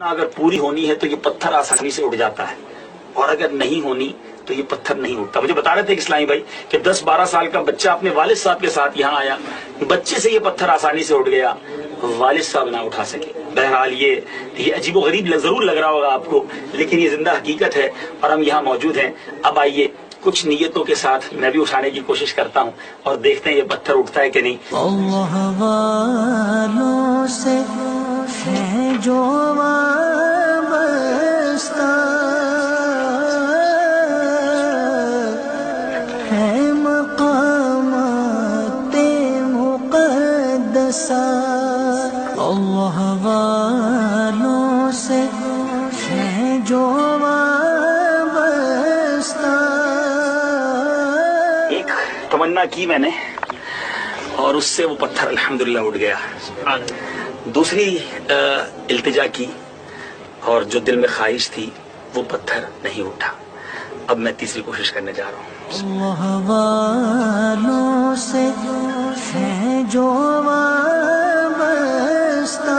اگر پوری ہونی ہے تو یہ پتھر آسانی سے اٹھ جاتا ہے، اور اگر نہیں ہونی تو یہ پتھر نہیں اٹھتا۔ مجھے بتا رہے تھے اسلامی بھائی کہ 10-12 سال کا بچہ اپنے والد صاحب کے ساتھ یہاں آیا، بچے سے یہ پتھر آسانی سے اٹھ گیا، والد صاحب نہ اٹھا سکے۔ بہرحال یہ عجیب و غریب ضرور لگ رہا ہوگا آپ کو، لیکن یہ زندہ حقیقت ہے اور ہم یہاں موجود ہیں۔ اب آئیے کچھ نیتوں کے ساتھ میں بھی اٹھانے کی کوشش کرتا ہوں اور دیکھتے ہیں یہ پتھر اٹھتا ہے کہ نہیں۔ اللہ والوں سے ہے جو وابستہ ہے مقامات مقدسہ، اللہ والوں سے ہے جو وابستہ۔ ایک تمنا کی میں نے اور اس سے وہ پتھر الحمدللہ اٹھ گیا۔ دوسری التجا کی اور جو دل میں خواہش تھی وہ پتھر نہیں اٹھا۔ اب میں تیسری کوشش کرنے جا رہا ہوں۔ اللہ والوں سے ہے جو وابستہ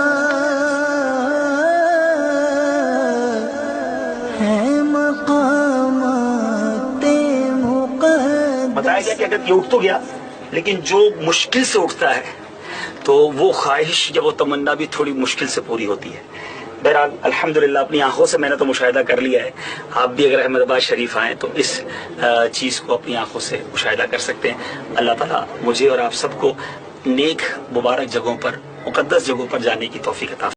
ہے مقامات مقدسہ۔ بتایا گیا کہ اگر یہ اٹھ تو گیا، لیکن جو مشکل سے اٹھتا ہے تو وہ خواہش یا وہ تمنا بھی تھوڑی مشکل سے پوری ہوتی ہے۔ بہرحال الحمدللہ اپنی آنکھوں سے میں نے تو مشاہدہ کر لیا ہے۔ آپ بھی اگر احمد آباد شریف آئیں تو اس چیز کو اپنی آنکھوں سے مشاہدہ کر سکتے ہیں۔ اللہ تعالیٰ مجھے اور آپ سب کو نیک مبارک جگہوں پر، مقدس جگہوں پر جانے کی توفیق عطا